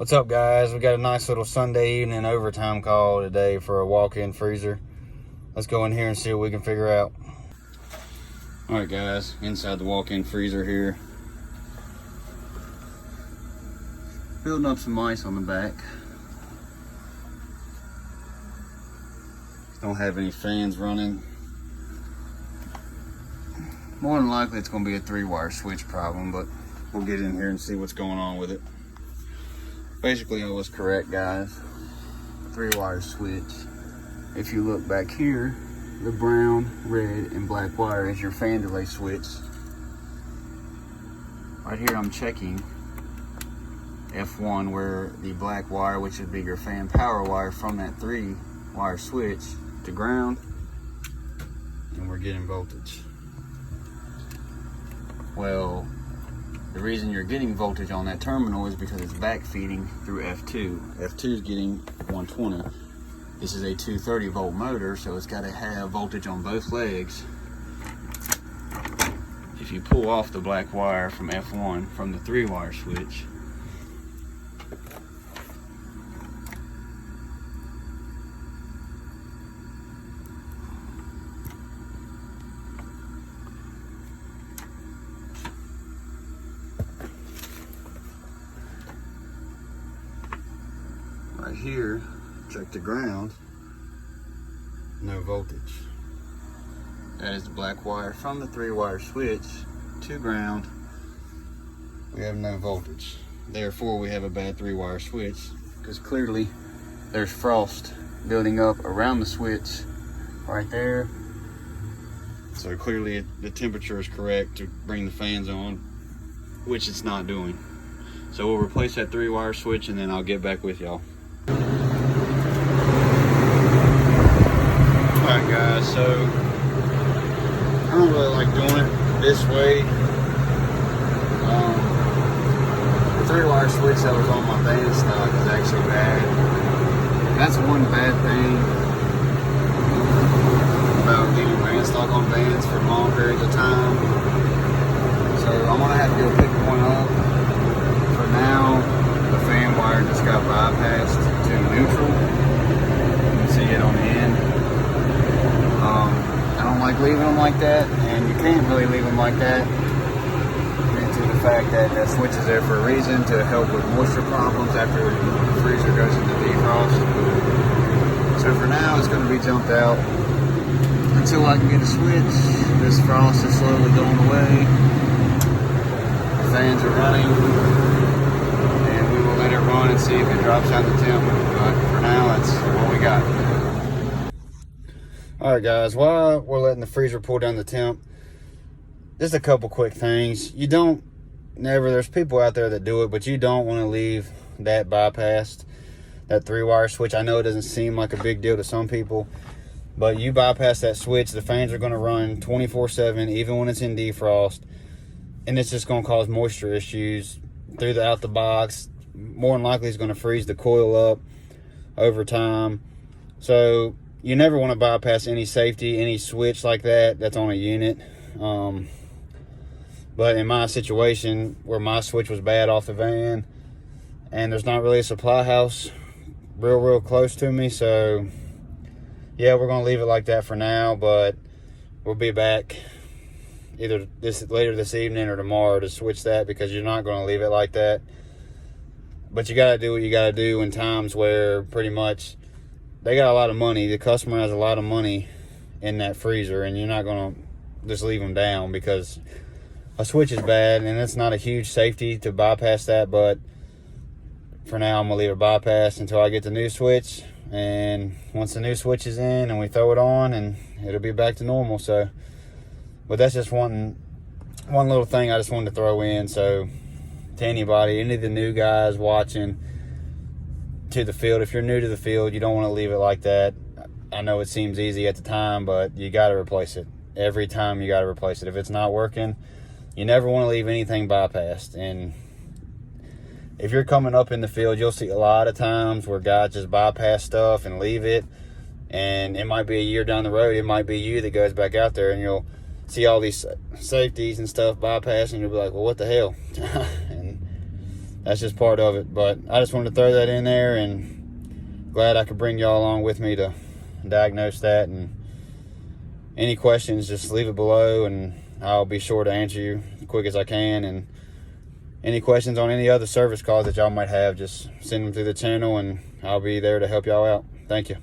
What's up, guys? We got a nice little Sunday evening overtime call today for a walk-in freezer. Let's go in here and see what we can figure out. All right, guys, inside the walk-in freezer here. Building up some ice on the back. Don't have any fans running. More than likely it's gonna be a 3-wire switch problem, but we'll get in here and see what's going on with it. Basically, I was correct, guys. 3-wire switch. If you look back here, the brown, red, and black wire is your fan delay switch. Right here, I'm checking F1 where the black wire, which would be your fan power wire from that 3-wire switch to ground, and we're getting voltage. Well, the reason you're getting voltage on that terminal is because it's back feeding through F2. F2 is getting 120. This is a 230 volt motor, so it's got to have voltage on both legs. If you pull off the black wire from F1 from the 3-wire switch, right here, check the ground, no voltage. That is the black wire from the 3-wire switch to ground. We have no voltage. Therefore, we have a bad 3-wire switch because clearly there's frost building up around the switch right there. So clearly the temperature is correct to bring the fans on, which it's not doing. So we'll replace that 3-wire switch and then I'll get back with y'all. Alright, guys, so I don't really like doing it this way. The 3-wire switch that was on my van stock is actually bad. That's one bad thing about leaving van stock on vans for long periods of time. So I'm gonna have to go pick one up. For now, the fan wire just got bypassed to neutral. You can see it on the end. I don't like leaving them like that, and you can't really leave them like that due to the fact that that switch is there for a reason, to help with moisture problems after the freezer goes into defrost. So for now, it's going to be jumped out until I can get a switch. This frost is slowly going away. The fans are running, and we will let it run and see if it drops down the temp. But for now, that's what we got. Alright, guys, while we're letting the freezer pull down the temp, just a couple quick things. There's people out there that do it, but you don't want to leave that bypassed, that 3-wire switch. I know it doesn't seem like a big deal to some people, but you bypass that switch, the fans are going to run 24/7, even when it's in defrost, and it's just going to cause moisture issues out the box. More than likely, it's going to freeze the coil up over time. So you never want to bypass any switch like that that's on a unit. But in my situation, where my switch was bad off the van, and there's not really a supply house real close to me, so yeah, we're going to leave it like that for now, but we'll be back either later this evening or tomorrow to switch that, because you're not going to leave it like that. But you got to do what you got to do in times where pretty much they got a lot of money. The customer has a lot of money in that freezer, and you're not going to just leave them down because a switch is bad, and it's not a huge safety to bypass that. But for now, I'm going to leave it bypassed until I get the new switch. And once the new switch is in and we throw it on, and it'll be back to normal. So, but that's just one little thing I just wanted to throw in. So to anybody, any of the new guys watching to the field, if you're new to the field, you don't want to leave it like that. I know it seems easy at the time, but you got to replace it. Every time you got to replace it. If it's not working, you never want to leave anything bypassed. And if you're coming up in the field, you'll see a lot of times where guys just bypass stuff and leave it, and it might be a year down the road, it might be you that goes back out there and you'll see all these safeties and stuff bypass, and you'll be like, well, what the hell? And that's just part of it. But I just wanted to throw that in there, and glad I could bring y'all along with me to diagnose that. And any questions, just leave it below, and I'll be sure to answer you as quick as I can. And any questions on any other service calls that y'all might have, just send them through the channel, and I'll be there to help y'all out. Thank you.